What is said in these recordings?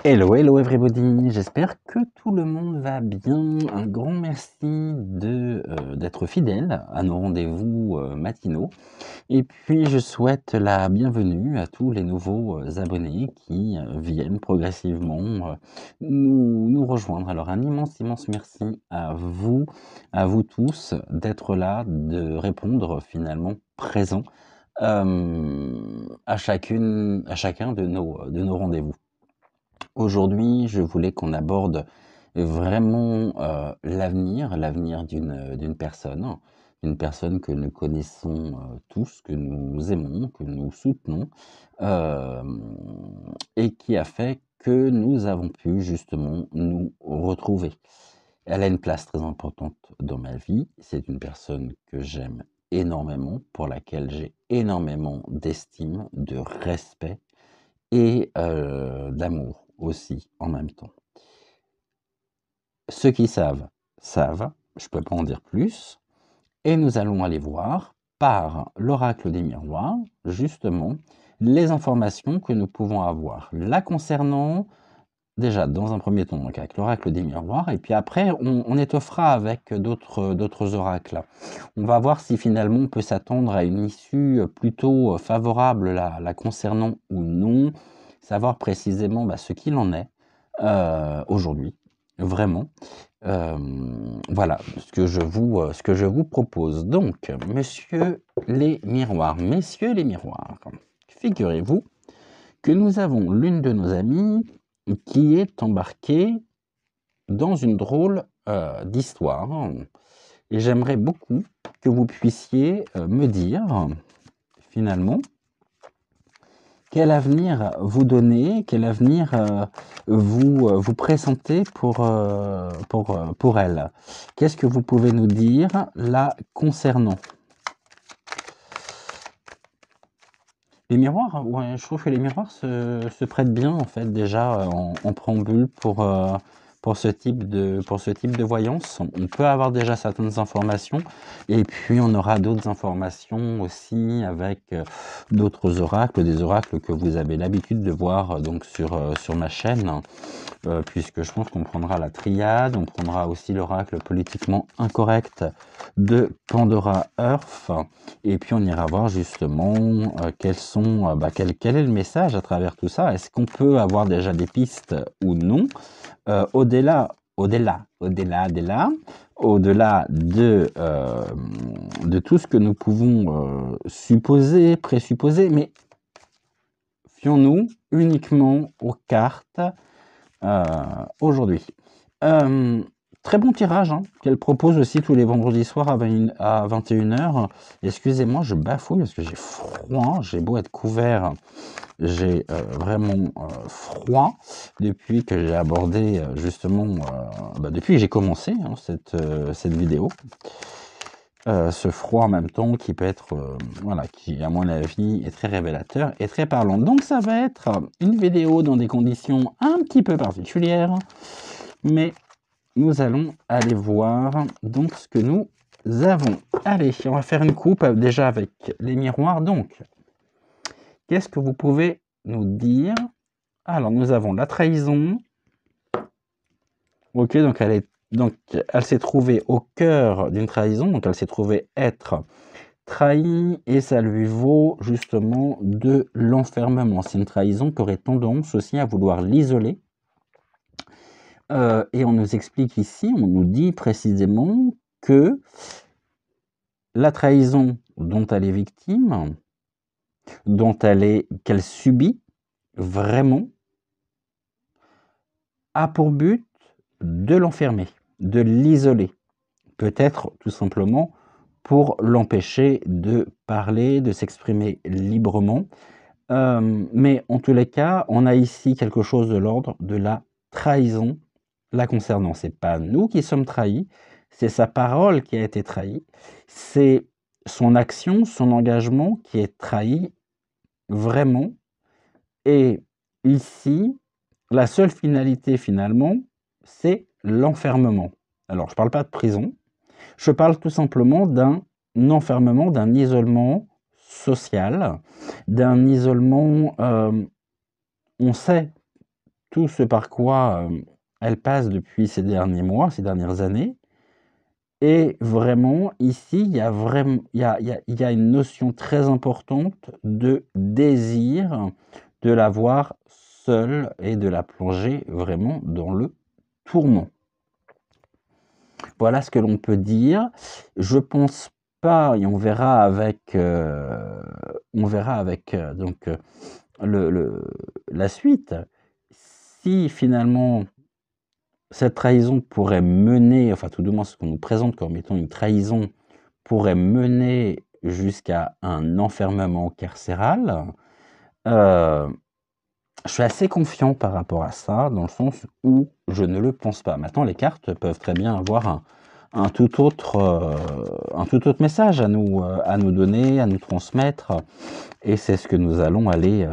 Hello, hello everybody, j'espère que tout le monde va bien. Un grand merci d'être fidèle à nos rendez-vous matinaux. Et puis je souhaite la bienvenue à tous les nouveaux abonnés qui viennent progressivement nous rejoindre. Alors un immense, immense merci à vous tous d'être là, de répondre finalement présent à chacun de nos rendez-vous. Aujourd'hui, je voulais qu'on aborde vraiment l'avenir d'une personne que nous connaissons tous, que nous aimons, que nous soutenons, et qui a fait que nous avons pu justement nous retrouver. Elle a une place très importante dans ma vie. C'est une personne que j'aime énormément, pour laquelle j'ai énormément d'estime, de respect et d'amour aussi en même temps. Ceux qui savent, savent, je ne peux pas en dire plus, et nous allons aller voir par l'oracle des miroirs, justement, les informations que nous pouvons avoir la concernant, déjà dans un premier temps, donc avec l'oracle des miroirs, et puis après on étoffera avec d'autres oracles. On va voir si finalement on peut s'attendre à une issue plutôt favorable la concernant ou non, savoir précisément ce qu'il en est aujourd'hui, vraiment. Voilà ce que je vous propose. Donc, messieurs les miroirs, figurez-vous que nous avons l'une de nos amies qui est embarquée dans une drôle d'histoire. Et j'aimerais beaucoup que vous puissiez me dire, finalement, quel avenir vous donnez, quel avenir vous pressentez pour elle. Qu'est-ce que vous pouvez nous dire la concernant? Les miroirs, ouais, je trouve que les miroirs se prêtent bien en fait déjà en préambule pour ce type de voyance. On peut avoir déjà certaines informations et puis on aura d'autres informations aussi avec d'autres oracles, des oracles que vous avez l'habitude de voir donc sur ma chaîne, puisque je pense qu'on prendra la triade, on prendra aussi l'oracle politiquement incorrect de Pandora Earth, et puis on ira voir justement quel est le message à travers tout ça. Est-ce qu'on peut avoir déjà des pistes ou non, au-delà de tout ce que nous pouvons supposer, présupposer, mais fions-nous uniquement aux cartes aujourd'hui. Très bon tirage qu'elle propose aussi tous les vendredis soirs à 21h. Excusez-moi, je bafouille parce que j'ai froid. J'ai beau être couvert, j'ai vraiment froid depuis que j'ai abordé justement, depuis que j'ai commencé cette vidéo. Ce froid en même temps qui peut être, qui à mon avis est très révélateur et très parlant. Donc ça va être une vidéo dans des conditions un petit peu particulières, mais nous allons aller voir donc ce que nous avons. Allez, on va faire une coupe déjà avec les miroirs. Donc, qu'est-ce que vous pouvez nous dire? Alors, nous avons la trahison. Ok, donc elle s'est trouvée au cœur d'une trahison, donc elle s'est trouvée être trahie et ça lui vaut justement de l'enfermement. C'est une trahison qui aurait tendance aussi à vouloir l'isoler. Et on nous explique ici, on nous dit précisément que la trahison dont elle est victime, qu'elle subit vraiment, a pour but de l'enfermer, de l'isoler. Peut-être tout simplement pour l'empêcher de parler, de s'exprimer librement. Mais en tous les cas, on a ici quelque chose de l'ordre de la trahison la concernant. C'est pas nous qui sommes trahis, c'est sa parole qui a été trahie, c'est son action, son engagement qui est trahi vraiment. Et ici, la seule finalité finalement, c'est l'enfermement. Alors, je ne parle pas de prison, je parle tout simplement d'un enfermement, d'un isolement social, d'un isolement, on sait tout ce par quoi elle passe depuis ces derniers mois, ces dernières années. Et vraiment, ici, il y a vraiment, il y a une notion très importante de désir de la voir seule et de la plonger vraiment dans le tourment. Voilà ce que l'on peut dire. Je pense pas, et on verra avec, donc la suite, si finalement cette trahison pourrait mener, enfin tout du moins ce qu'on nous présente comme étant une trahison, pourrait mener jusqu'à un enfermement carcéral, je suis assez confiant par rapport à ça, dans le sens où je ne le pense pas. Maintenant, les cartes peuvent très bien avoir un tout autre message à nous donner, à nous transmettre, et c'est ce que nous allons aller,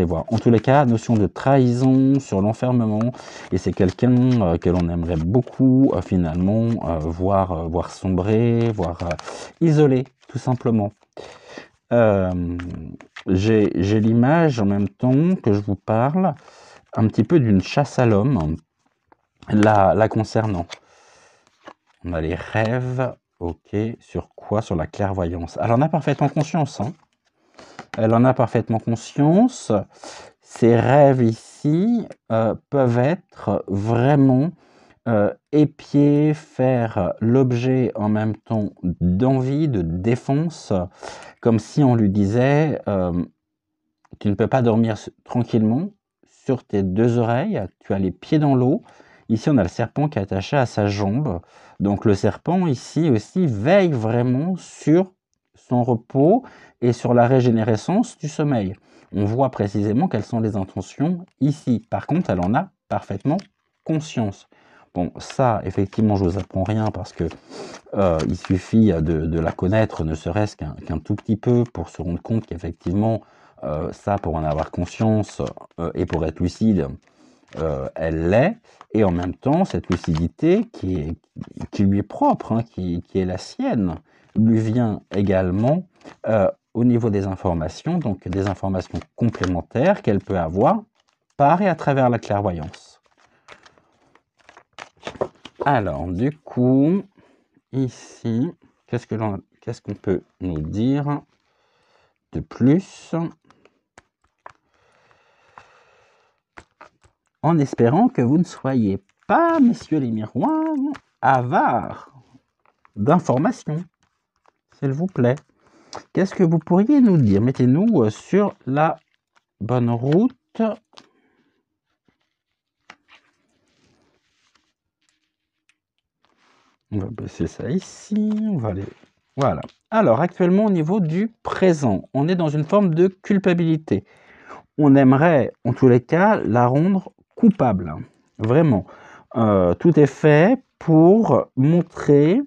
voir. En tous les cas, notion de trahison sur l'enfermement, et c'est quelqu'un que l'on aimerait beaucoup finalement voir sombrer, voir isolé, tout simplement. J'ai l'image en même temps que je vous parle un petit peu d'une chasse à l'homme la concernant. On a les rêves, ok, sur quoi? Sur la clairvoyance. Elle en a parfaitement conscience, hein. Elle en a parfaitement conscience. Ces rêves ici peuvent être vraiment épier, faire l'objet en même temps d'envie, de défense, comme si on lui disait tu ne peux pas dormir tranquillement sur tes deux oreilles, tu as les pieds dans l'eau. Ici, on a le serpent qui est attaché à sa jambe. Donc le serpent ici aussi veille vraiment sur son repos et sur la régénérescence du sommeil. On voit précisément quelles sont les intentions ici. Par contre, elle en a parfaitement conscience. Bon, ça, effectivement, je ne vous apprends rien parce que il suffit de la connaître, ne serait-ce qu'un tout petit peu, pour se rendre compte qu'effectivement, ça, pour en avoir conscience et pour être lucide, elle l'est. Et en même temps, cette lucidité qui lui est propre, hein, qui est la sienne, lui vient également au niveau des informations, donc des informations complémentaires qu'elle peut avoir par et à travers la clairvoyance. Alors, du coup, ici, qu'est-ce qu'on peut nous dire de plus? En espérant que vous ne soyez pas, messieurs les miroirs, avares d'informations, s'il vous plaît. Qu'est-ce que vous pourriez nous dire? Mettez-nous sur la bonne route. On va baisser ça ici, on va aller... Voilà. Alors, actuellement, au niveau du présent, on est dans une forme de culpabilité. On aimerait, en tous les cas, la rendre coupable. Vraiment. Tout est fait pour montrer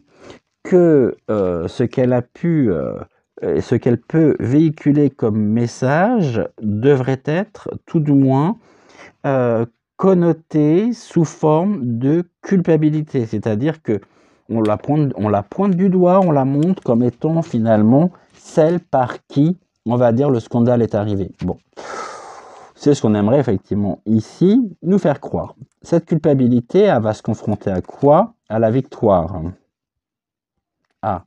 que ce qu'elle a pu, ce qu'elle peut véhiculer comme message devrait être, tout du moins, connoté sous forme de culpabilité. C'est-à-dire que on la pointe du doigt, on la montre comme étant finalement celle par qui, on va dire, le scandale est arrivé. Bon. C'est ce qu'on aimerait effectivement ici nous faire croire. Cette culpabilité, elle va se confronter à quoi? À la victoire. Ah.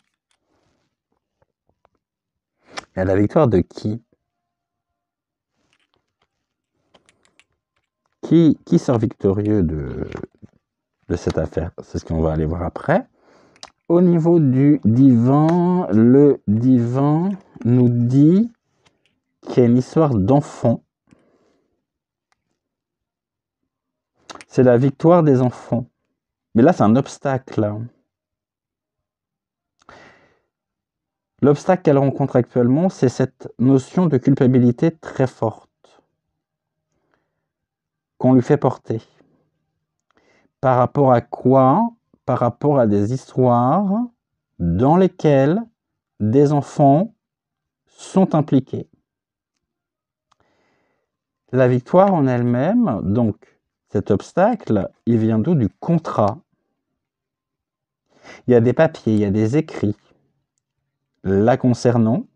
Et à la victoire de qui? Qui sort victorieux de cette affaire? C'est ce qu'on va aller voir après. Au niveau du divin, le divin nous dit qu'il y a une histoire d'enfant. C'est la victoire des enfants. Mais là, c'est un obstacle. L'obstacle qu'elle rencontre actuellement, c'est cette notion de culpabilité très forte qu'on lui fait porter. Par rapport à quoi? Par rapport à des histoires dans lesquelles des enfants sont impliqués. La victoire en elle-même, donc cet obstacle, il vient d'où? Du contrat. Il y a des papiers, il y a des écrits la concernant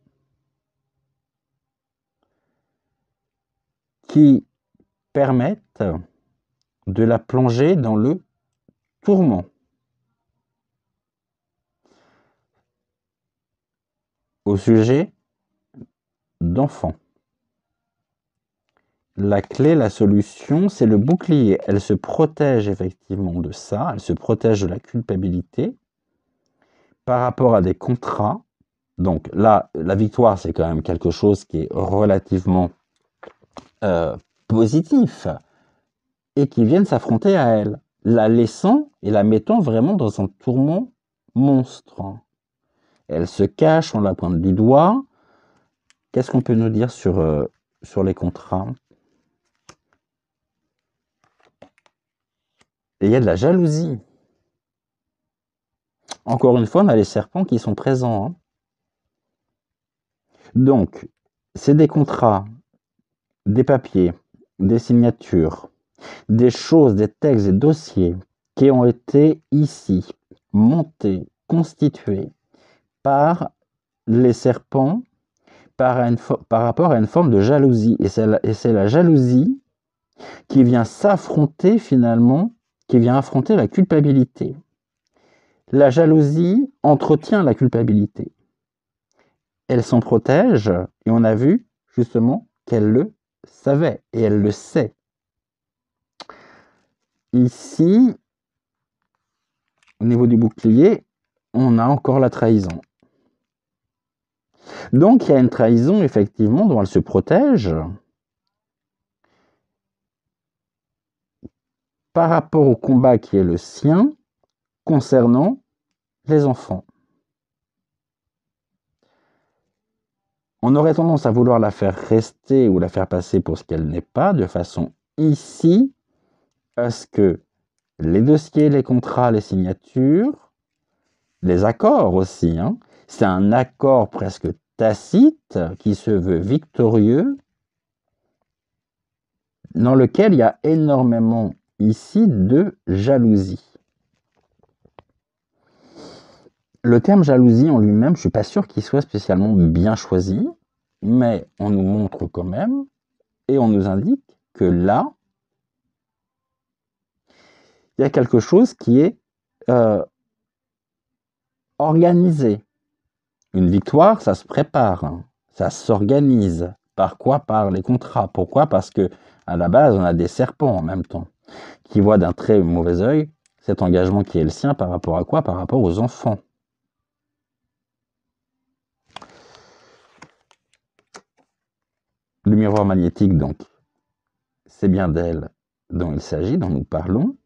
qui permettent de la plonger dans le tourment. Au sujet d'enfants. La clé, la solution, c'est le bouclier. Elle se protège effectivement de ça, elle se protège de la culpabilité par rapport à des contrats. Donc là, la victoire, c'est quand même quelque chose qui est relativement positif et qui viennent s'affronter à elle, la laissant et la mettant vraiment dans un tourment monstre. Elle se cache, on la pointe du doigt. Qu'est-ce qu'on peut nous dire sur les contrats? Et il y a de la jalousie. Encore une fois, on a les serpents qui sont présents. Hein. Donc, c'est des contrats, des papiers, des signatures, des choses, des textes, des dossiers qui ont été ici montés, constitués par les serpents par rapport à une forme de jalousie. Et c'est la jalousie qui vient s'affronter finalement, qui vient affronter la culpabilité. La jalousie entretient la culpabilité. Elle s'en protège et on a vu justement qu'elle le savait et elle le sait. Ici, au niveau du bouclier, on a encore la trahison. Donc il y a une trahison effectivement dont elle se protège par rapport au combat qui est le sien concernant les enfants. On aurait tendance à vouloir la faire rester ou la faire passer pour ce qu'elle n'est pas, de façon ici à ce que les dossiers, les contrats, les signatures, les accords aussi, hein, c'est un accord presque tacite qui se veut victorieux, dans lequel il y a énormément ici de jalousie. Le terme jalousie en lui-même, je ne suis pas sûr qu'il soit spécialement bien choisi, mais on nous montre quand même et on nous indique que là, il y a quelque chose qui est organisé. Une victoire, ça se prépare, hein, ça s'organise. Par quoi? Par les contrats. Pourquoi? Parce que à la base, on a des serpents en même temps qui voient d'un très mauvais œil cet engagement qui est le sien par rapport à quoi? Par rapport aux enfants. Le miroir magnétique, donc, c'est bien d'elle dont il s'agit, dont nous parlons.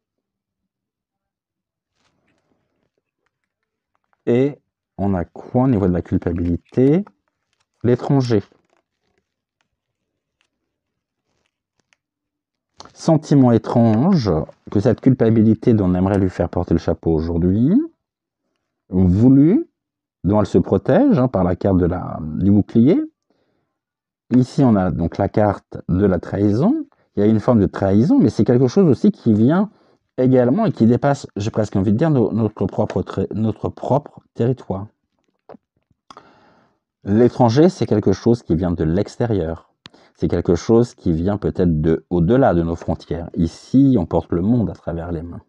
Et on a quoi au niveau de la culpabilité? L'étranger. Sentiment étrange que cette culpabilité dont on aimerait lui faire porter le chapeau aujourd'hui, voulu, dont elle se protège hein, par la carte du bouclier. Ici, on a donc la carte de la trahison. Il y a une forme de trahison, mais c'est quelque chose aussi qui vient également et qui dépasse, j'ai presque envie de dire, notre propre territoire. L'étranger, c'est quelque chose qui vient de l'extérieur. C'est quelque chose qui vient peut-être au-delà de nos frontières. Ici, on porte le monde à travers les mains.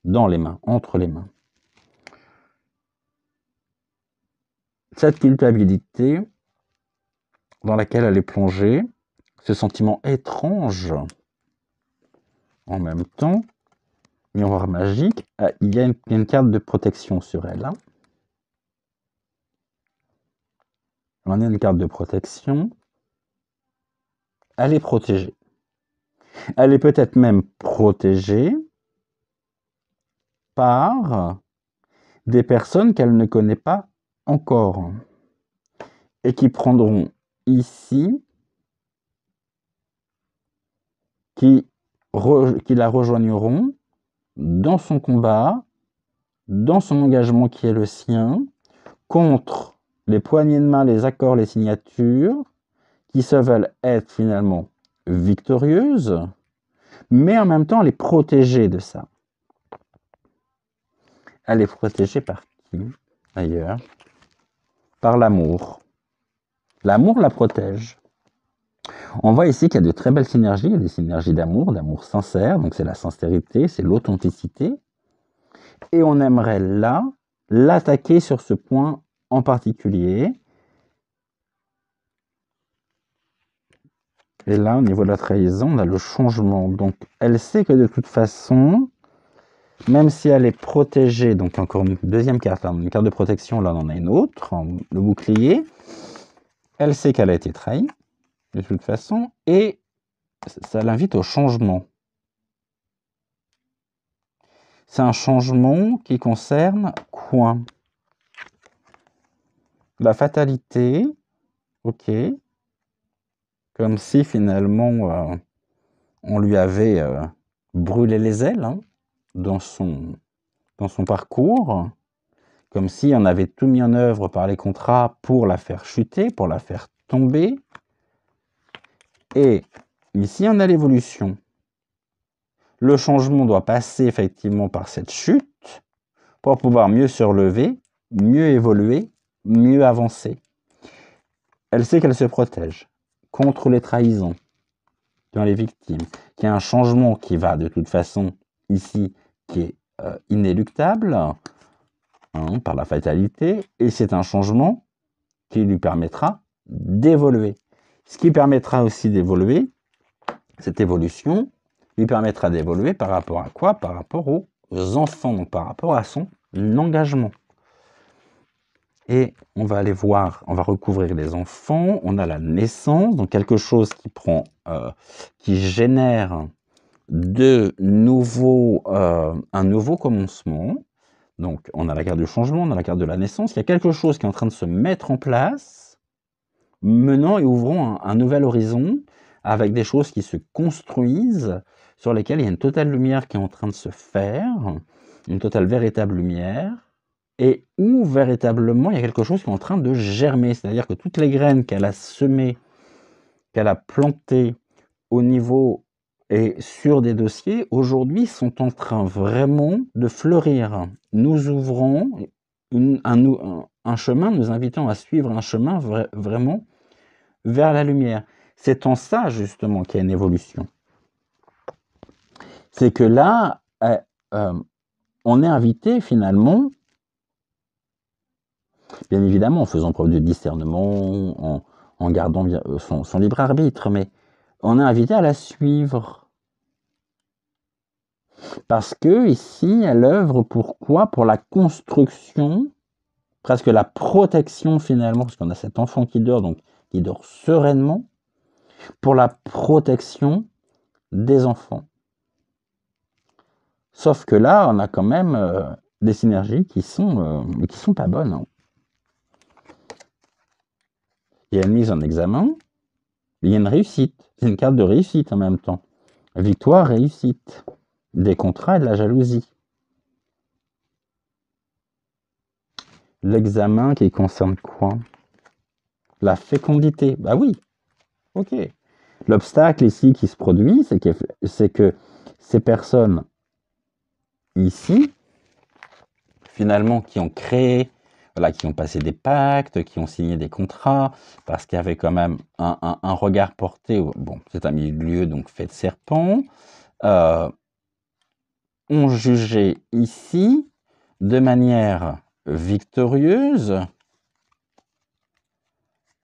Dans les mains, entre les mains. Cette culpabilité dans laquelle elle est plongée, ce sentiment étrange, en même temps, miroir magique, il y a une carte de protection sur elle. Hein. On a une carte de protection. Elle est protégée. Elle est peut-être même protégée par des personnes qu'elle ne connaît pas encore et qui prendront ici, qui la rejoigneront dans son combat, dans son engagement qui est le sien, contre les poignées de main, les accords, les signatures, qui se veulent être finalement victorieuses, mais en même temps, elle est protégée de ça. Elle est protégée par qui, d'ailleurs? Par l'amour. L'amour la protège. On voit ici qu'il y a de très belles synergies, il y a des synergies d'amour sincère, donc c'est la sincérité, c'est l'authenticité. Et on aimerait là l'attaquer sur ce point en particulier. Et là, au niveau de la trahison, on a le changement. Donc, elle sait que de toute façon, même si elle est protégée, donc encore une deuxième carte, là, une carte de protection, là on en a une autre, le bouclier, elle sait qu'elle a été trahie, de toute façon, et ça l'invite au changement. C'est un changement qui concerne quoi? La fatalité, ok, comme si finalement on lui avait brûlé les ailes hein, dans son parcours, comme si on avait tout mis en œuvre par les contrats pour la faire chuter, pour la faire tomber. Et ici, on a l'évolution. Le changement doit passer effectivement par cette chute pour pouvoir mieux se relever, mieux évoluer, mieux avancer. Elle sait qu'elle se protège contre les trahisons dans les victimes, qu'il y a un changement qui va de toute façon ici, qui est inéluctable hein, par la fatalité, et c'est un changement qui lui permettra d'évoluer. Ce qui permettra aussi d'évoluer, cette évolution lui permettra d'évoluer par rapport à quoi? Par rapport aux enfants, donc par rapport à son engagement. Et on va aller voir, on va recouvrir les enfants, on a la naissance, donc quelque chose qui prend, qui génère de nouveau, un nouveau commencement. Donc on a la carte du changement, on a la carte de la naissance, il y a quelque chose qui est en train de se mettre en place, menant et ouvrant un nouvel horizon, avec des choses qui se construisent, sur lesquelles il y a une totale lumière qui est en train de se faire, une totale véritable lumière, et où véritablement il y a quelque chose qui est en train de germer, c'est-à-dire que toutes les graines qu'elle a semées, qu'elle a plantées au niveau et sur des dossiers, aujourd'hui sont en train vraiment de fleurir. Nous ouvrons un chemin, nous invitons à suivre un chemin vraiment vers la lumière. C'est en ça justement qu'il y a une évolution. C'est que là, on est invité finalement, bien évidemment en faisant preuve de discernement, en gardant son libre arbitre, mais on est invité à la suivre. Parce que ici, elle œuvre pour quoi? Pour la construction, presque la protection finalement, parce qu'on a cet enfant qui dort, donc qui dort sereinement, pour la protection des enfants. Sauf que là, on a quand même des synergies qui sont pas bonnes. Hein. Il y a une mise en examen, il y a une réussite. C'est une carte de réussite en même temps. Victoire, réussite. Des contrats et de la jalousie. L'examen qui concerne quoi? La fécondité. Bah oui. Ok. L'obstacle ici qui se produit, c'est que ces personnes ici, finalement, qui ont créé, voilà, qui ont passé des pactes, qui ont signé des contrats, parce qu'il y avait quand même un regard porté, bon, c'est un milieu donc fait de serpent, ont jugé ici, de manière victorieuse,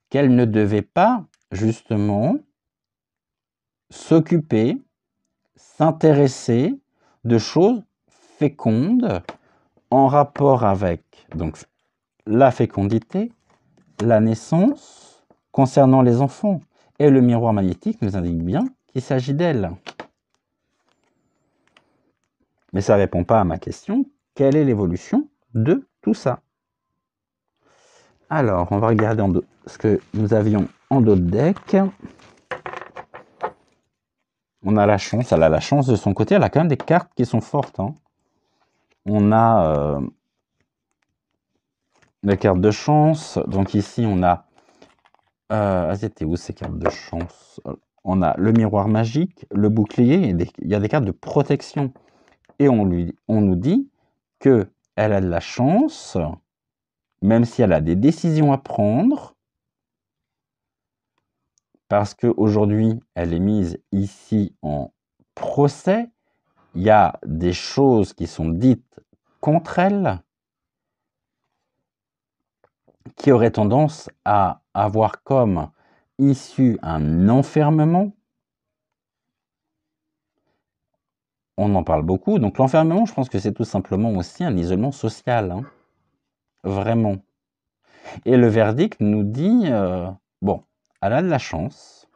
qu'elles ne devaient pas, justement, s'occuper, s'intéresser de choses fécondes en rapport avec donc, la fécondité, la naissance, concernant les enfants. Et le miroir magnétique nous indique bien qu'il s'agit d'elle. Mais ça ne répond pas à ma question. Quelle est l'évolution de tout ça? Alors, on va regarder ce que nous avions en dos de deck. On a la chance, elle a la chance de son côté. Elle a quand même des cartes qui sont fortes. Hein. On a les cartes de chance. Donc ici, on a... c'était où ces cartes de chance? On a le miroir magique, le bouclier, il y a des cartes de protection. Et on nous dit qu'elle a de la chance, même si elle a des décisions à prendre, parce qu'aujourd'hui, elle est mise ici en procès. Il y a des choses qui sont dites contre elle, qui auraient tendance à avoir comme issue un enfermement. On en parle beaucoup. Donc l'enfermement, je pense que c'est tout simplement aussi un isolement social. Hein. Vraiment. Et le verdict nous dit, bon, elle a de la chance,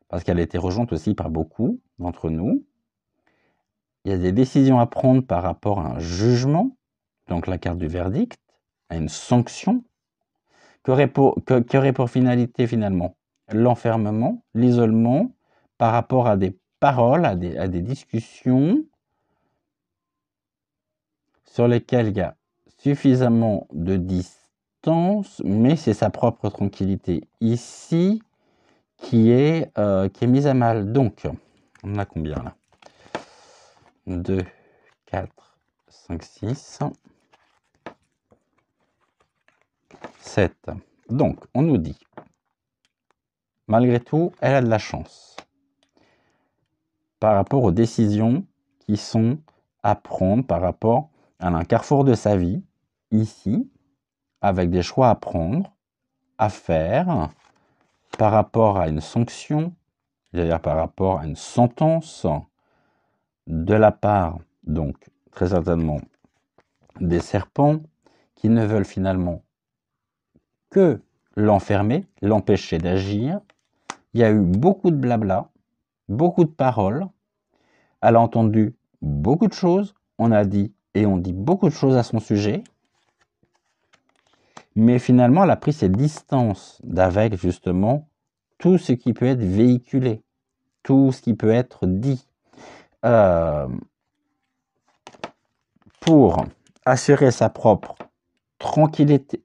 parce qu'elle a été rejointe aussi par beaucoup d'entre nous. Il y a des décisions à prendre par rapport à un jugement, donc la carte du verdict, à une sanction, qui aurait pour finalité finalement l'enfermement, l'isolement, par rapport à des paroles, à des discussions sur lesquelles il y a suffisamment de distance, mais c'est sa propre tranquillité ici qui est mise à mal. Donc, on a combien là? 2, 4, 5, 6, 7. Donc, on nous dit, malgré tout, elle a de la chance par rapport aux décisions qui sont à prendre par rapport à un carrefour de sa vie, ici, avec des choix à prendre, à faire, par rapport à une sanction, c'est-à-dire par rapport à une sentence de la part, donc, très certainement, des serpents qui ne veulent finalement que l'enfermer, l'empêcher d'agir. Il y a eu beaucoup de blabla, beaucoup de paroles. Elle a entendu beaucoup de choses. On a dit et on dit beaucoup de choses à son sujet. Mais finalement, elle a pris ses distances d'avec justement tout ce qui peut être véhiculé, tout ce qui peut être dit. Pour assurer sa propre tranquillité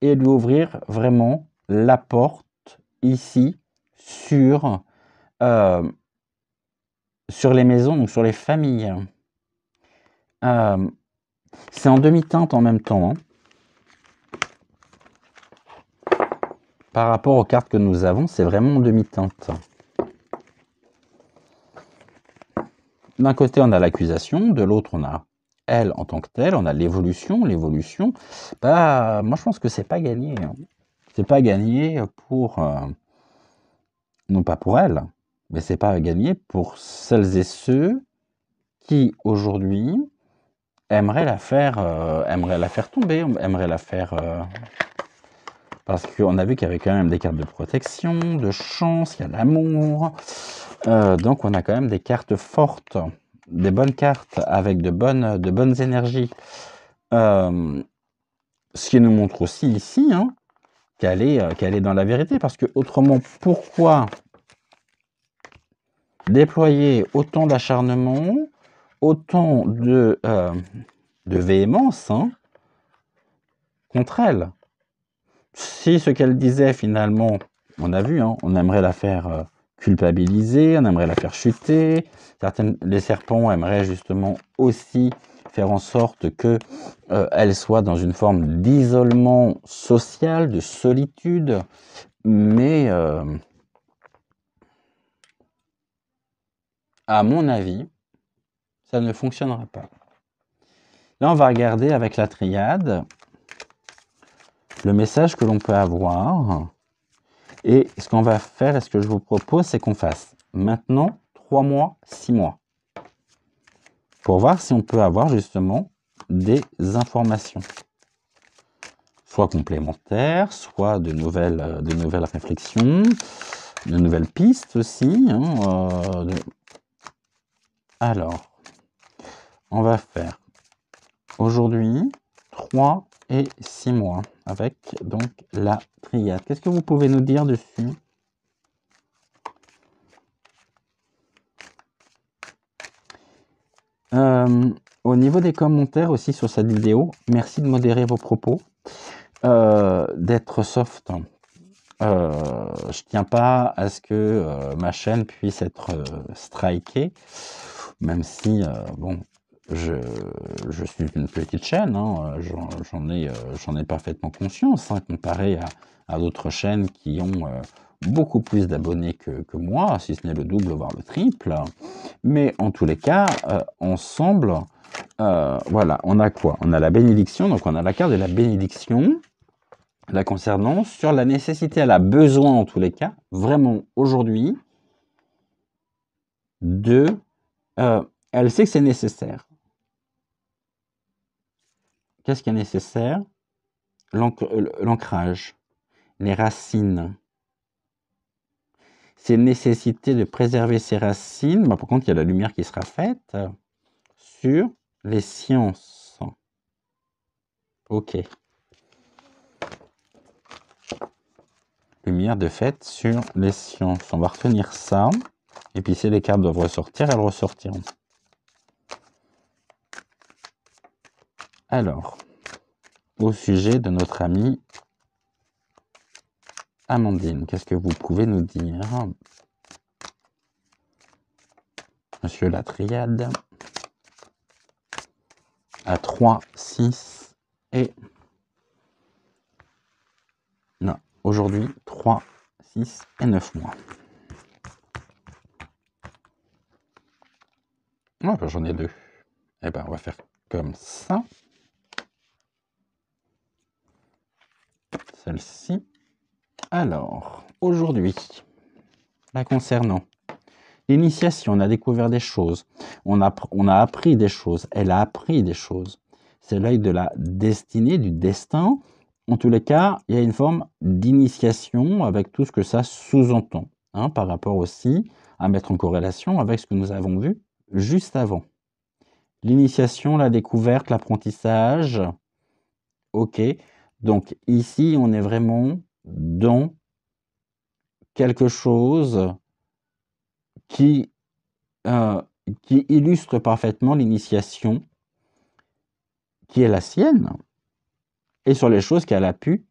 et lui ouvrir vraiment la porte ici sur les maisons, donc sur les familles. C'est en demi-teinte en même temps. Hein. Par rapport aux cartes que nous avons, c'est vraiment en demi-teinte. D'un côté, on a l'accusation, de l'autre, on a elle en tant que telle, on a l'évolution. L'évolution, bah, moi je pense que c'est pas gagné. Hein. C'est pas gagné pour... non pas pour elle, mais c'est pas gagné pour celles et ceux qui, aujourd'hui, aimeraient la faire tomber, aimeraient la faire... parce qu'on a vu qu'il y avait quand même des cartes de protection, de chance, il y a l'amour. Donc on a quand même des cartes fortes, des bonnes cartes avec de bonnes énergies. Ce qui nous montre aussi ici hein, qu'elle est dans la vérité. Parce que autrement, pourquoi déployer autant d'acharnement, autant de véhémence hein, contre elle? Si ce qu'elle disait finalement, on a vu, hein, on aimerait la faire culpabiliser, on aimerait la faire chuter. Les serpents aimeraient justement aussi faire en sorte qu'elle soit dans une forme d'isolement social, de solitude, mais à mon avis, ça ne fonctionnera pas. Là, on va regarder avec la triade le message que l'on peut avoir. Et ce qu'on va faire, et ce que je vous propose, c'est qu'on fasse maintenant 3 mois, 6 mois. Pour voir si on peut avoir justement des informations. Soit complémentaires, soit de nouvelles réflexions, de nouvelles pistes aussi. Hein, Alors, on va faire aujourd'hui 3 et 6 mois avec donc la triade. Qu'est-ce que vous pouvez nous dire dessus? Au niveau des commentaires aussi sur cette vidéo, merci de modérer vos propos, d'être soft. Je tiens pas à ce que ma chaîne puisse être strikée, même si bon, je suis une petite chaîne, hein, j'en ai parfaitement conscience, hein, comparé à d'autres chaînes qui ont beaucoup plus d'abonnés que moi, si ce n'est le double, voire le triple. Mais en tous les cas, ensemble, voilà, on a quoi? On a la bénédiction, donc on a la carte de la bénédiction, la concernant, sur la nécessité, elle a besoin en tous les cas, vraiment aujourd'hui, de... elle sait que c'est nécessaire. Qu'est-ce qui est nécessaire? L'ancrage, les racines. C'est une nécessité de préserver ses racines. Bah, par contre, il y a la lumière qui sera faite sur les sciences. Ok. Lumière de fait sur les sciences. On va retenir ça. Et puis si les cartes doivent ressortir, elles ressortiront. Alors, au sujet de notre amie Amandine, qu'est-ce que vous pouvez nous dire? Monsieur la triade. À 3, 6 et... Non, aujourd'hui, 3, 6 et 9 mois. Ah, ben, j'en ai 2. Eh ben, on va faire comme ça. Celle-ci. Alors, aujourd'hui, la concernant, l'initiation, on a découvert des choses, on a appris des choses, elle a appris des choses. C'est l'œil de la destinée, du destin. En tous les cas, il y a une forme d'initiation avec tout ce que ça sous-entend, hein, par rapport aussi à mettre en corrélation avec ce que nous avons vu juste avant. L'initiation, la découverte, l'apprentissage. Ok. Donc ici, on est vraiment dans quelque chose qui illustre parfaitement l'initiation qui est la sienne et sur les choses qu'elle a pu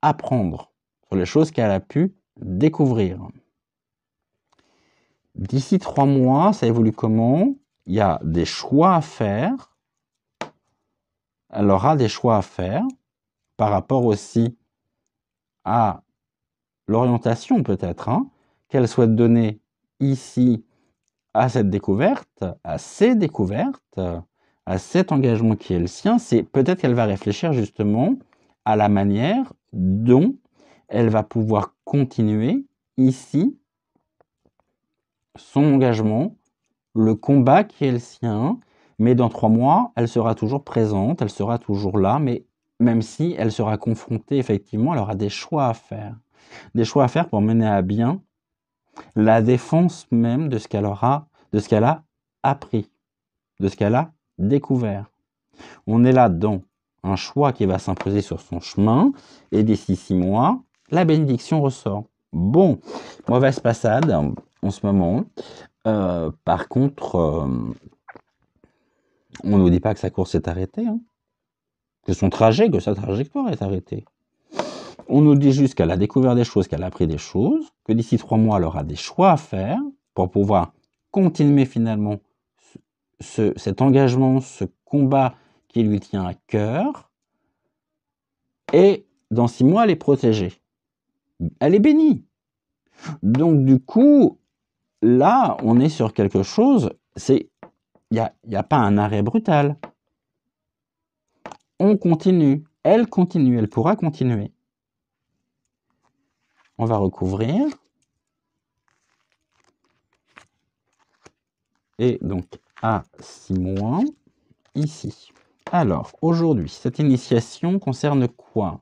apprendre, sur les choses qu'elle a pu découvrir. D'ici 3 mois, ça évolue comment? Il y a des choix à faire. Elle aura des choix à faire par rapport aussi à l'orientation peut-être, hein, qu'elle souhaite donner ici à cette découverte, à ces découvertes, à cet engagement qui est le sien. C'est peut-être qu'elle va réfléchir justement à la manière dont elle va pouvoir continuer ici son engagement, le combat qui est le sien, mais dans 3 mois, elle sera toujours présente, elle sera toujours là, mais même si elle sera confrontée, effectivement, elle aura des choix à faire. Des choix à faire pour mener à bien la défense même de ce qu'elle aura, de ce qu'elle a appris, de ce qu'elle a découvert. On est là dans un choix qui va s'imposer sur son chemin, et d'ici 6 mois, la bénédiction ressort. Bon, mauvaise passade en ce moment. Par contre, on ne nous dit pas que sa course est arrêtée, hein, que son trajet, que sa trajectoire est arrêtée. On nous dit juste qu'elle a découvert des choses, qu'elle a appris des choses, que d'ici 3 mois, elle aura des choix à faire pour pouvoir continuer finalement cet engagement, ce combat qui lui tient à cœur. Et dans 6 mois, elle est protégée. Elle est bénie. Donc du coup, là, on est sur quelque chose, il n'y a pas un arrêt brutal. On continue, elle pourra continuer. On va recouvrir. Et donc, à 6 mois, ici. Alors, aujourd'hui, cette initiation concerne quoi?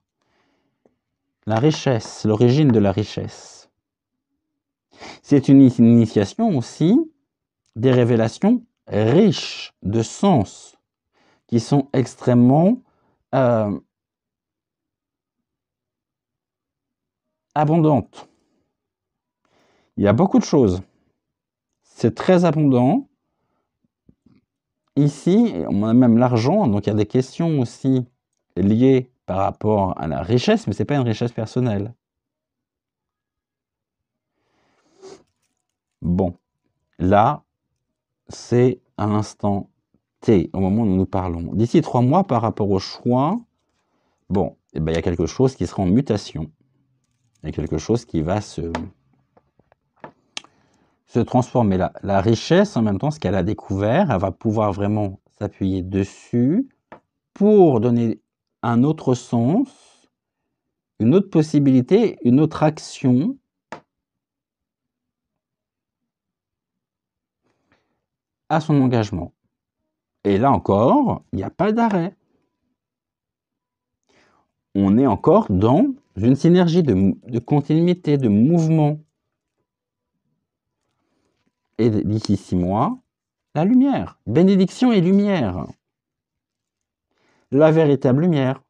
La richesse, l'origine de la richesse. C'est une initiation aussi des révélations riches de sens, qui sont extrêmement abondantes. Il y a beaucoup de choses. C'est très abondant. ici, on a même l'argent, donc il y a des questions aussi liées par rapport à la richesse, mais ce n'est pas une richesse personnelle. Bon, là, c'est à l'instant T, au moment où nous parlons. D'ici 3 mois, par rapport au choix, bon, eh ben, il y a quelque chose qui sera en mutation. Il y a quelque chose qui va se transformer. La richesse, en même temps, ce qu'elle a découvert, elle va pouvoir vraiment s'appuyer dessus pour donner un autre sens, une autre possibilité, une autre action à son engagement. Et là encore, il n'y a pas d'arrêt. On est encore dans une synergie de continuité, de mouvement. Et d'ici 6 mois, la lumière. Bénédiction et lumière. La véritable lumière.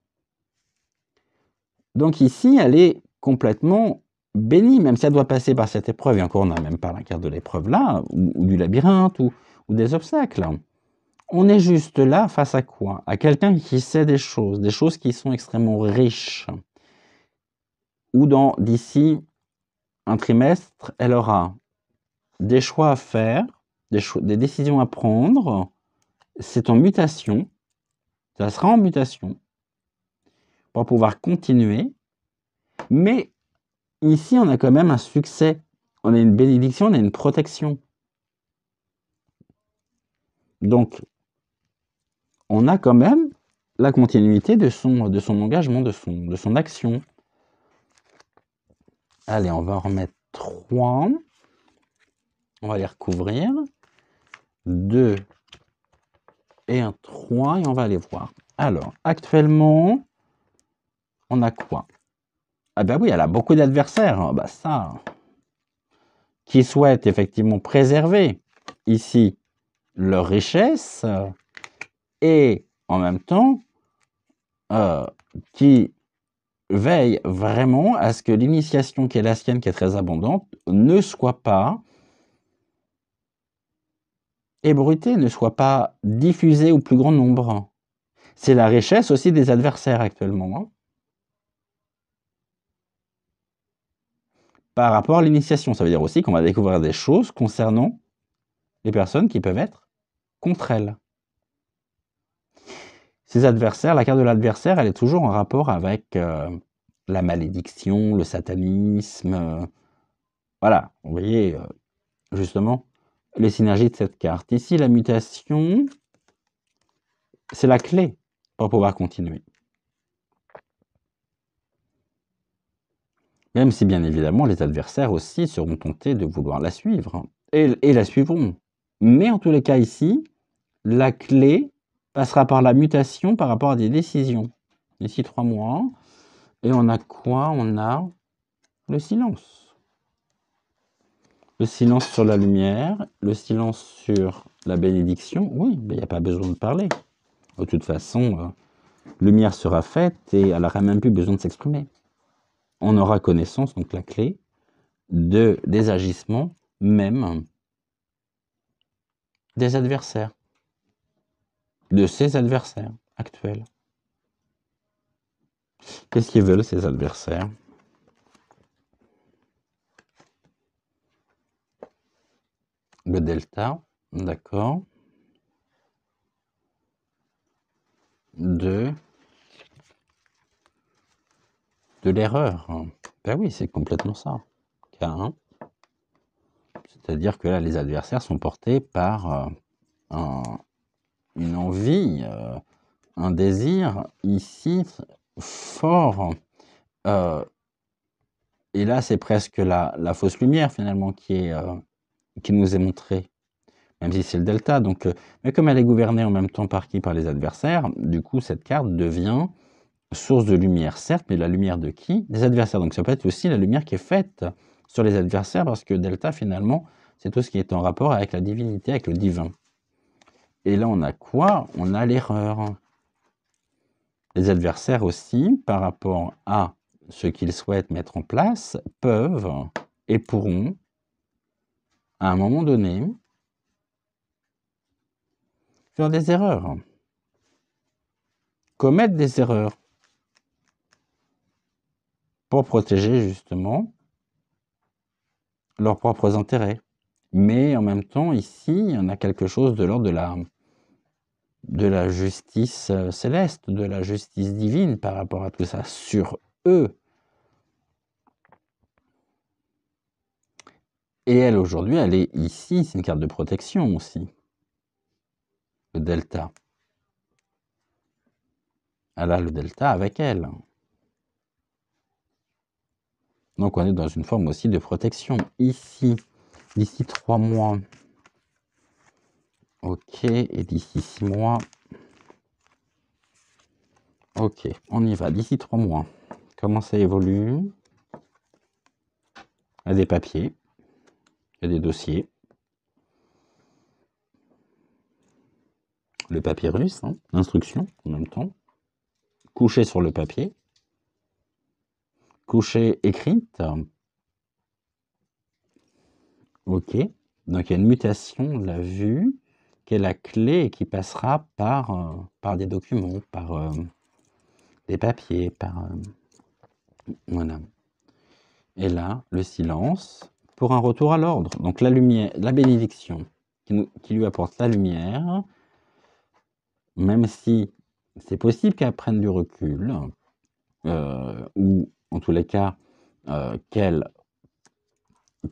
Donc ici, elle est complètement bénie, même si elle doit passer par cette épreuve. Et encore, on n'a même pas la carte de l'épreuve là, ou du labyrinthe, ou des obstacles. On est juste là face à quoi? À quelqu'un qui sait des choses qui sont extrêmement riches. Ou d'ici un trimestre, elle aura des choix à faire, des décisions à prendre. C'est en mutation. Ça sera en mutation pour pouvoir continuer. Mais ici, on a quand même un succès. On a une bénédiction, on a une protection. Donc, on a quand même la continuité de son engagement, de son action. Allez, on va en remettre 3. On va les recouvrir. 2 et un 3 et on va aller voir. Alors, actuellement, on a quoi? Ah ben oui, elle a beaucoup d'adversaires. Ah bah ça, qui souhaitent effectivement préserver ici leur richesse et en même temps qui veillent vraiment à ce que l'initiation qui est la sienne, qui est très abondante, ne soit pas ébruitée, ne soit pas diffusée au plus grand nombre. C'est la richesse aussi des adversaires actuellement. Hein. Par rapport à l'initiation, ça veut dire aussi qu'on va découvrir des choses concernant les personnes qui peuvent être contre elles. Ces adversaires, la carte de l'adversaire, elle est toujours en rapport avec la malédiction, le satanisme. Voilà, vous voyez justement les synergies de cette carte. Ici, la mutation, c'est la clé pour pouvoir continuer. Même si, bien évidemment, les adversaires aussi seront tentés de vouloir la suivre. Et la suivront. Mais en tous les cas, ici, la clé passera par la mutation par rapport à des décisions. D'ici 3 mois. Et on a quoi? On a le silence. Le silence sur la lumière, le silence sur la bénédiction. Oui, il n'y a pas besoin de parler. De toute façon, lumière sera faite et elle n'aura même plus besoin de s'exprimer. On aura connaissance, donc la clé, des agissements, même des adversaires, de ses adversaires actuels. Qu'est-ce qu'ils veulent, ces adversaires? Le delta, d'accord. De l'erreur. Ben oui, c'est complètement ça. K1. C'est-à-dire que là, les adversaires sont portés par une envie, un désir ici fort. Et là, c'est presque la fausse lumière finalement qui nous est montrée, même si c'est le delta. Donc, mais comme elle est gouvernée en même temps par qui? Par les adversaires, du coup, cette carte devient source de lumière, certes, mais la lumière de qui? Des adversaires. Donc ça peut être aussi la lumière qui est faite sur les adversaires, parce que delta, finalement, c'est tout ce qui est en rapport avec la divinité, avec le divin. Et là, on a quoi? On a l'erreur. Les adversaires aussi, par rapport à ce qu'ils souhaitent mettre en place, peuvent et pourront, à un moment donné, faire des erreurs, commettre des erreurs pour protéger justement leurs propres intérêts. Mais en même temps, ici, on a quelque chose de l'ordre de la justice céleste, de la justice divine par rapport à tout ça, sur eux. Et elle, aujourd'hui, elle est ici, c'est une carte de protection aussi. Le delta. Elle a le delta avec elle. Donc on est dans une forme aussi de protection. Ici, d'ici 3 mois. Ok, et d'ici 6 mois. Ok, on y va. D'ici 3 mois. Comment ça évolue? Il y a des papiers. Il y a des dossiers. Le papyrus, hein, l'instruction en même temps. Couché sur le papier. Couché écrite. Ok, donc il y a une mutation de la vue qui est la clé et qui passera par des documents, par des papiers, voilà. Et là, le silence pour un retour à l'ordre. Donc la lumière, la bénédiction qui lui apporte la lumière, même si c'est possible qu'elle prenne du recul, ou en tous les cas qu'elle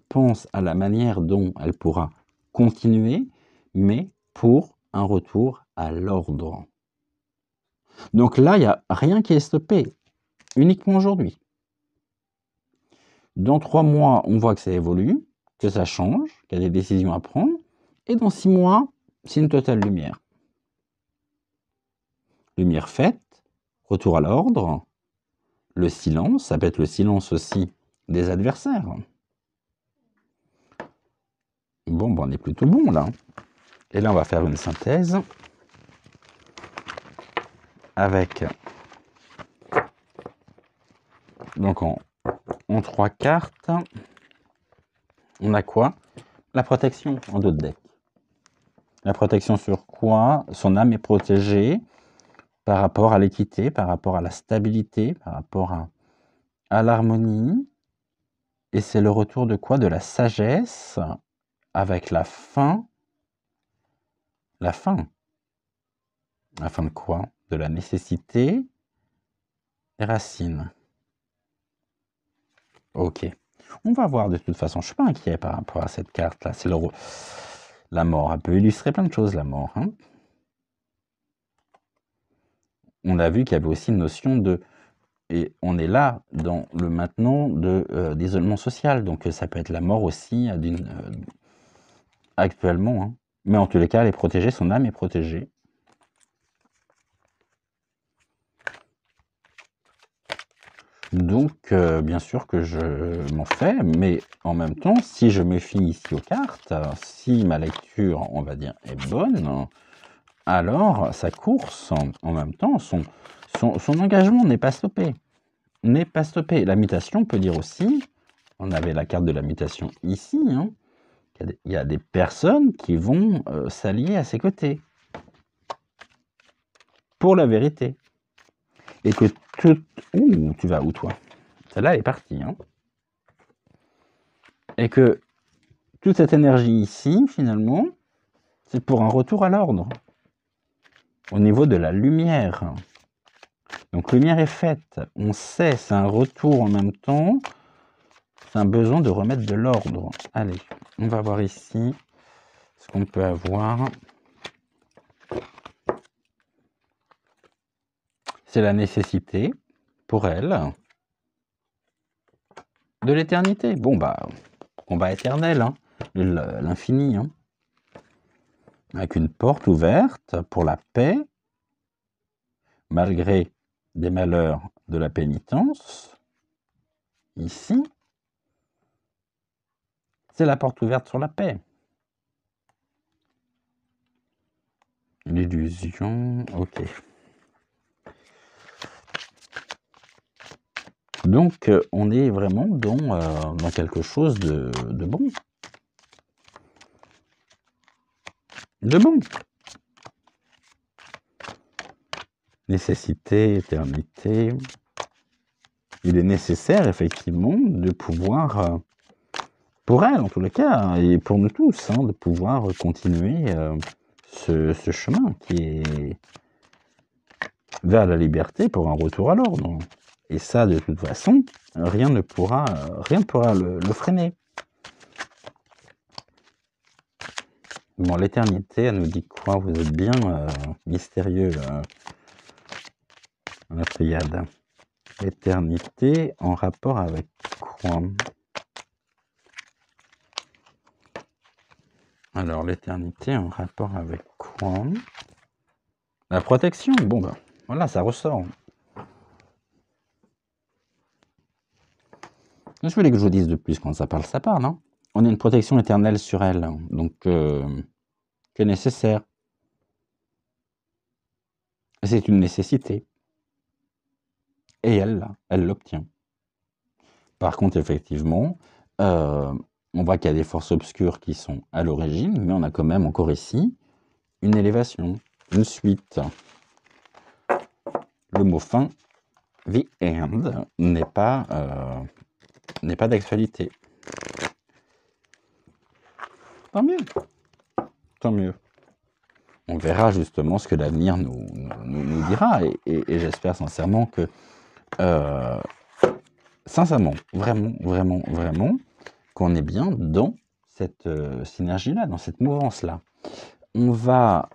pense à la manière dont elle pourra continuer, mais pour un retour à l'ordre. Donc là, il n'y a rien qui est stoppé, uniquement aujourd'hui. Dans 3 mois, on voit que ça évolue, que ça change, qu'il y a des décisions à prendre, et dans 6 mois, c'est une totale lumière. Lumière faite, retour à l'ordre, le silence, ça peut être le silence aussi des adversaires. Bon, ben on est plutôt bon là. Et là, on va faire une synthèse avec, donc en 3 cartes, on a quoi? La protection en dos de deck. La protection sur quoi? Son âme est protégée par rapport à l'équité, par rapport à la stabilité, par rapport à l'harmonie. Et c'est le retour de quoi? De la sagesse avec la fin. La fin. La fin de quoi? De la nécessité. Les racines. Ok. On va voir de toute façon. Je ne suis pas inquiet par rapport à cette carte-là. C'est la mort. Elle peut illustrer plein de choses, la mort. Hein. On a vu qu'il y avait aussi une notion de... Et on est là dans le maintenant d'isolement social. Donc ça peut être la mort aussi actuellement. Hein. Mais en tous les cas, elle est protégée. Son âme est protégée. Donc, bien sûr que je m'en fais, mais en même temps, si je me fie ici aux cartes, si ma lecture, on va dire, est bonne, alors sa course, en même temps, son engagement n'est pas stoppé. N'est pas stoppé. La mutation peut dire aussi, on avait la carte de la mutation ici, hein, il y a des personnes qui vont s'allier à ses côtés pour la vérité. Et que tout... Ouh, tu vas où, toi? Celle-là, elle est partie. Hein. Et que toute cette énergie ici, finalement, c'est pour un retour à l'ordre. Au niveau de la lumière. Donc, lumière est faite. On sait, c'est un retour en même temps. C'est un besoin de remettre de l'ordre. Allez, on va voir ici ce qu'on peut avoir. C'est la nécessité, pour elle, de l'éternité. Bon, bah, combat éternel, hein, l'infini. Hein. Avec une porte ouverte pour la paix, malgré des malheurs de la pénitence. Ici, c'est la porte ouverte sur la paix. L'illusion, ok. Donc, on est vraiment dans quelque chose de bon. De bon. nécessité, éternité. Il est nécessaire, effectivement, de pouvoir, pour elle en tous les cas, et pour nous tous, de pouvoir continuer ce chemin qui est vers la liberté pour un retour à l'ordre. Et ça, de toute façon, rien ne pourra le freiner. Bon, l'éternité, elle nous dit quoi? Vous êtes bien mystérieux, la Pléiade. L'éternité en rapport avec quoi? Alors, l'éternité en rapport avec quoi? La protection. Bon, ben, voilà, ça ressort. Je voulais que je vous dise de plus quand ça parle. On a une protection éternelle sur elle, donc qui est nécessaire. C'est une nécessité. Et elle l'obtient. Par contre, effectivement, on voit qu'il y a des forces obscures qui sont à l'origine, mais on a quand même encore ici une élévation, une suite. Le mot fin, the end, n'est pas d'actualité. Tant mieux. Tant mieux. On verra justement ce que l'avenir nous dira, et j'espère sincèrement que, sincèrement, vraiment, qu'on est bien dans cette synergie-là, dans cette mouvance-là. On va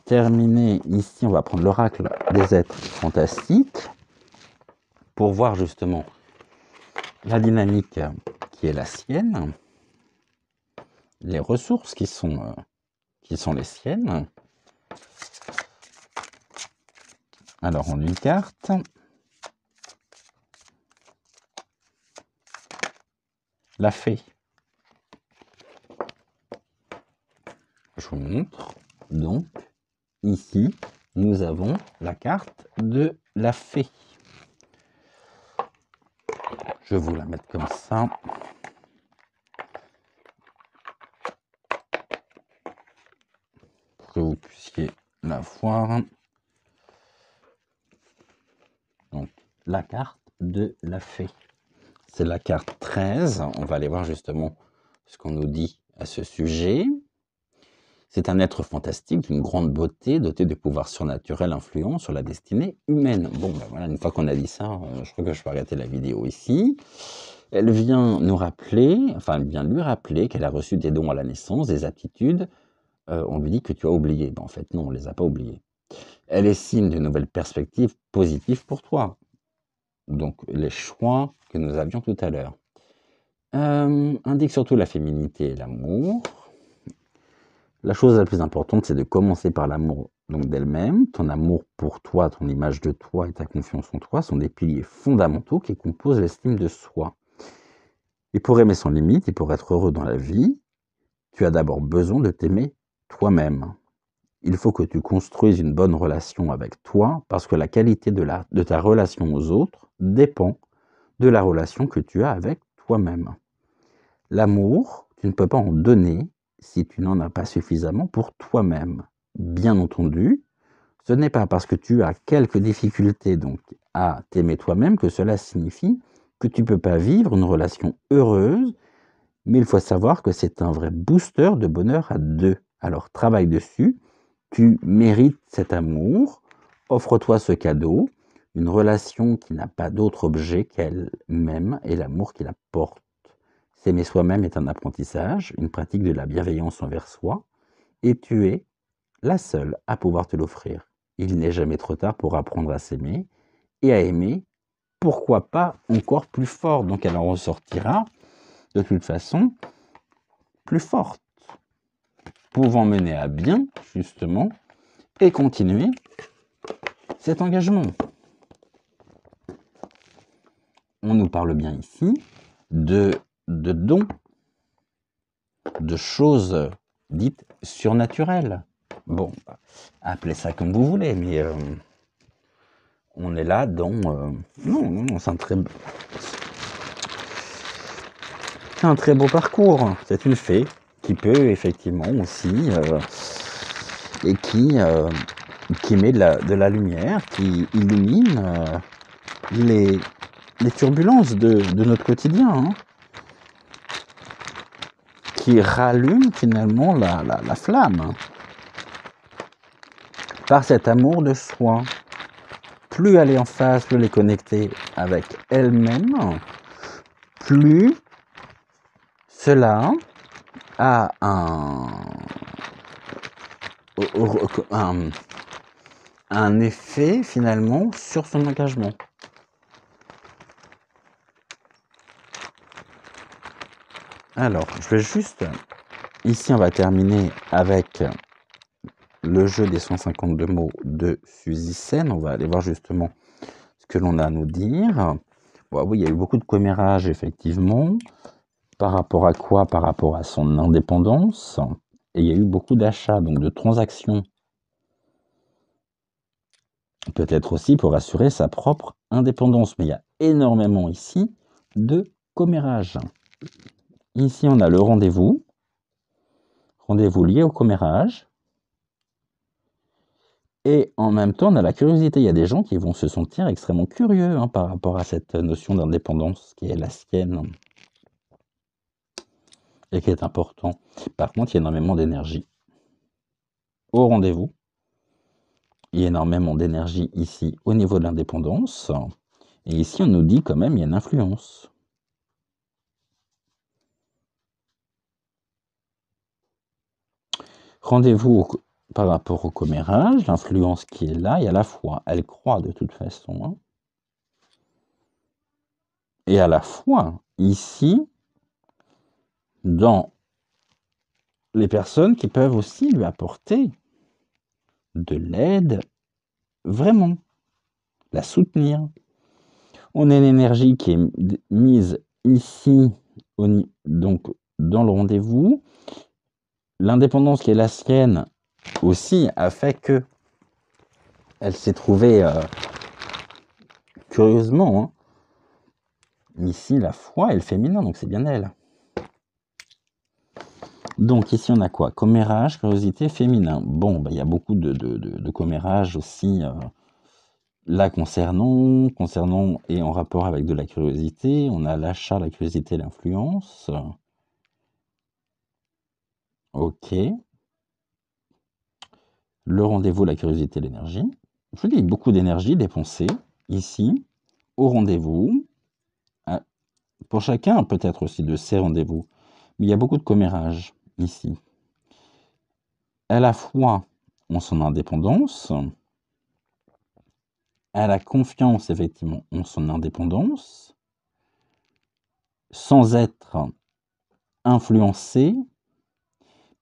terminer ici, on va prendre l'oracle des êtres fantastiques pour voir justement la dynamique qui est la sienne, les ressources qui sont les siennes. Alors, en une carte, la fée. Je vous montre. Donc, ici, nous avons la carte de la fée. Je vais vous la mettre comme ça. Pour que vous puissiez la voir. Donc, la carte de la fée. C'est la carte 13. On va aller voir justement ce qu'on nous dit à ce sujet. C'est un être fantastique d'une grande beauté, doté de pouvoirs surnaturels influents sur la destinée humaine. Bon, ben voilà, une fois qu'on a dit ça, je crois que je peux arrêter la vidéo ici. Elle vient nous rappeler, enfin, elle vient lui rappeler qu'elle a reçu des dons à la naissance, des aptitudes. On lui dit que tu as oublié. Ben, en fait, non, on ne les a pas oubliés. Elle est signe de nouvelles perspectives positives pour toi. Donc, les choix que nous avions tout à l'heure. Indique surtout la féminité et l'amour. La chose la plus importante, c'est de commencer par l'amour d'elle-même. Ton amour pour toi, ton image de toi et ta confiance en toi sont des piliers fondamentaux qui composent l'estime de soi. Et pour aimer sans limite et pour être heureux dans la vie, tu as d'abord besoin de t'aimer toi-même. Il faut que tu construises une bonne relation avec toi parce que la qualité de ta relation aux autres dépend de la relation que tu as avec toi-même. L'amour, tu ne peux pas en donner si tu n'en as pas suffisamment pour toi-même. Bien entendu, ce n'est pas parce que tu as quelques difficultés donc à t'aimer toi-même que cela signifie que tu ne peux pas vivre une relation heureuse, mais il faut savoir que c'est un vrai booster de bonheur à deux. Alors travaille dessus, tu mérites cet amour, offre-toi ce cadeau, une relation qui n'a pas d'autre objet qu'elle-même et l'amour qui la porte. S'aimer soi-même est un apprentissage, une pratique de la bienveillance envers soi, et tu es la seule à pouvoir te l'offrir. Il n'est jamais trop tard pour apprendre à s'aimer et à aimer, pourquoi pas encore plus fort. Donc elle en ressortira de toute façon plus forte, pouvant mener à bien justement et continuer cet engagement. On nous parle bien ici de dons, de choses dites surnaturelles. Bon, appelez ça comme vous voulez, mais on est là dans... non, c'est un très beau parcours. C'est une fée qui peut effectivement aussi, et qui qui émet de la lumière, qui illumine les turbulences de notre quotidien, hein, qui rallume finalement la flamme par cet amour de soi. Plus elle est en phase, plus elle est connectée avec elle-même, plus cela a un effet finalement sur son engagement. Alors, je vais juste... Ici, on va terminer avec le jeu des 152 mots de Suzy Sen. On va aller voir justement ce que l'on a à nous dire. Bon, oui, il y a eu beaucoup de commérages, effectivement. Par rapport à quoi? Par rapport à son indépendance. Et il y a eu beaucoup d'achats, donc de transactions. Peut-être aussi pour assurer sa propre indépendance. Mais il y a énormément ici de commérages. Ici, on a le rendez-vous. Rendez-vous lié au commérage. Et en même temps, on a la curiosité. Il y a des gens qui vont se sentir extrêmement curieux hein, par rapport à cette notion d'indépendance qui est la sienne et qui est important. Par contre, il y a énormément d'énergie au rendez-vous. Il y a énormément d'énergie ici au niveau de l'indépendance. Et ici, on nous dit quand même il y a une influence. Rendez-vous par rapport au commérage, l'influence qui est là, et à la fois, elle croît de toute façon. Hein. Et à la fois, ici, dans les personnes qui peuvent aussi lui apporter de l'aide, vraiment, la soutenir. On a une énergie qui est mise ici, donc dans le rendez-vous. L'indépendance qui est la sienne aussi a fait que elle s'est trouvée curieusement. Hein, ici, la foi est le féminin, donc c'est bien elle. Donc ici, on a quoi? Commérage, curiosité, féminin. Bon, il y a beaucoup de commérages aussi là concernant et en rapport avec de la curiosité. On a l'achat, la curiosité, l'influence. Ok. Le rendez-vous, la curiosité, l'énergie. Je vous dis, beaucoup d'énergie dépensée ici, au rendez-vous. Pour chacun, peut-être aussi de ces rendez-vous. Mais il y a beaucoup de commérages ici. À la fois en son indépendance, à la confiance, effectivement, en son indépendance, sans être influencé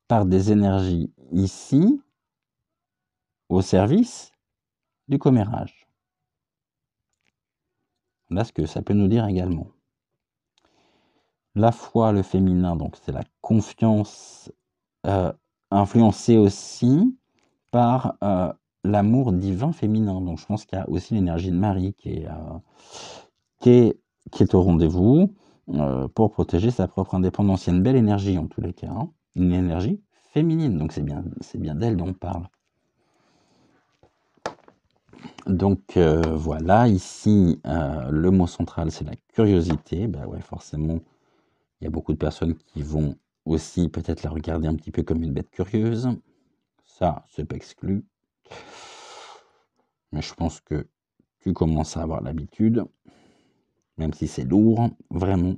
par des énergies ici, au service du commérage. Là, ce que ça peut nous dire également. La foi, le féminin, donc c'est la confiance influencée aussi par l'amour divin féminin. Donc je pense qu'il y a aussi l'énergie de Marie qui est au rendez-vous pour protéger sa propre indépendance. Il y a une belle énergie en tous les cas, hein, une énergie féminine, donc c'est bien d'elle dont on parle. Donc voilà, ici le mot central c'est la curiosité. Ben ouais, forcément, il y a beaucoup de personnes qui vont aussi peut-être la regarder un petit peu comme une bête curieuse. Ça, c'est pas exclu. Mais je pense que tu commences à avoir l'habitude, même si c'est lourd, vraiment.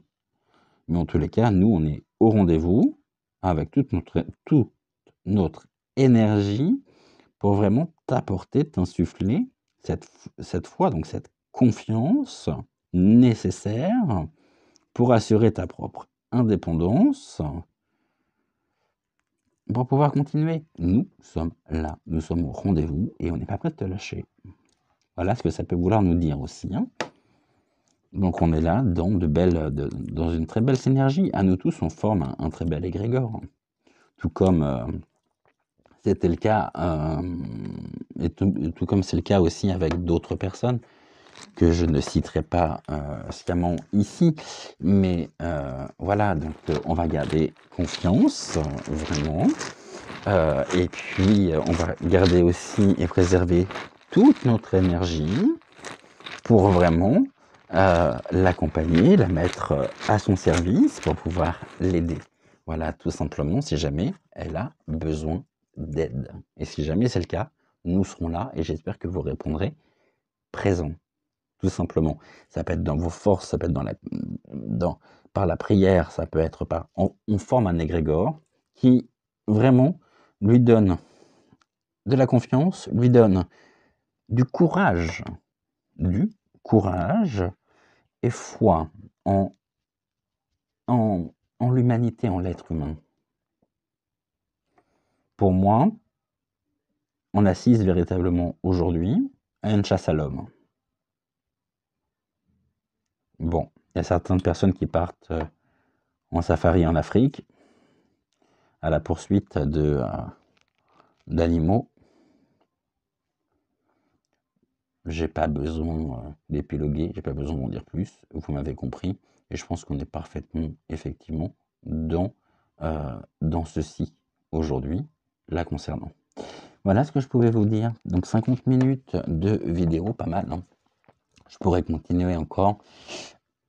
Mais en tous les cas, nous, on est au rendez-vous avec toute notre énergie pour vraiment t'apporter, t'insuffler cette foi, donc cette confiance nécessaire pour assurer ta propre indépendance, pour pouvoir continuer. Nous sommes là, nous sommes au rendez-vous et on n'est pas prêt de te lâcher. Voilà ce que ça peut vouloir nous dire aussi. Hein. Donc on est là dans dans une très belle synergie. À nous tous, on forme un très bel égrégore. Tout comme c'était le cas, et tout comme c'est le cas aussi avec d'autres personnes que je ne citerai pas sciemment ici. Mais voilà, donc on va garder confiance, vraiment. Et puis, on va garder aussi et préserver toute notre énergie pour vraiment l'accompagner, la mettre à son service pour pouvoir l'aider. Voilà, tout simplement, si jamais elle a besoin d'aide. Et si jamais c'est le cas, nous serons là et j'espère que vous répondrez présent, tout simplement. Ça peut être dans vos forces, ça peut être par la prière, ça peut être par... On forme un égrégore qui vraiment lui donne de la confiance, lui donne du courage et foi en l'humanité, en l'être humain. Pour moi, on assiste véritablement aujourd'hui à une chasse à l'homme. Bon, il y a certaines personnes qui partent en safari en Afrique à la poursuite d'animaux. J'ai pas besoin d'épiloguer, j'ai pas besoin d'en dire plus, vous m'avez compris, et je pense qu'on est parfaitement, effectivement, dans ceci aujourd'hui, la concernant. Voilà ce que je pouvais vous dire. Donc 50 minutes de vidéo, pas mal, hein. Je pourrais continuer encore,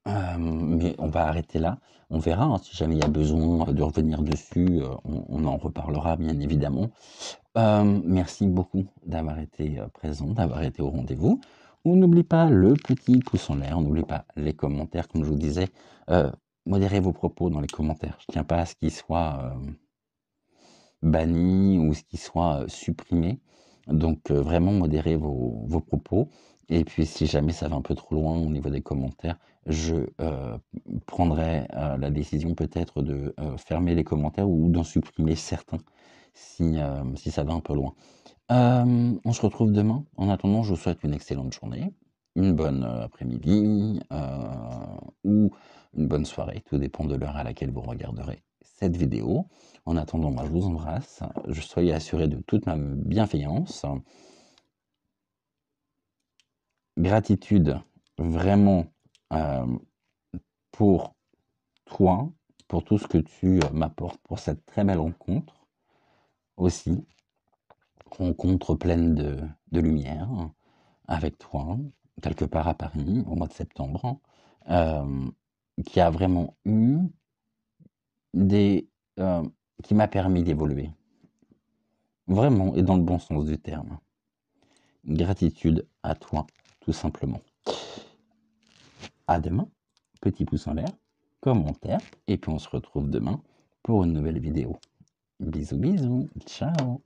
mais on va arrêter là. On verra, hein, si jamais il y a besoin de revenir dessus, on en reparlera bien évidemment. Merci beaucoup d'avoir été présent, d'avoir été au rendez-vous. On n'oublie pas le petit pouce en l'air, on n'oublie pas les commentaires, comme je vous disais. Modérez vos propos dans les commentaires. Je ne tiens pas à ce qu'ils soient bannis ou ce qu'ils soient supprimés. Donc vraiment modérez vos propos. Et puis si jamais ça va un peu trop loin au niveau des commentaires, je prendrai la décision peut-être de fermer les commentaires ou d'en supprimer certains si ça va un peu loin. On se retrouve demain. En attendant, je vous souhaite une excellente journée, une bonne après-midi ou une bonne soirée. Tout dépend de l'heure à laquelle vous regarderez cette vidéo. En attendant, moi, je vous embrasse. Soyez assurés de toute ma bienveillance. Gratitude vraiment pour toi, pour tout ce que tu m'apportes, pour cette très belle rencontre aussi. Rencontre pleine de lumière avec toi, quelque part à Paris, au mois de septembre, qui a vraiment eu qui m'a permis d'évoluer. Vraiment, et dans le bon sens du terme. Gratitude à toi, tout simplement. À demain, petit pouce en l'air, commentaire, et puis on se retrouve demain pour une nouvelle vidéo. Bisous, bisous, ciao.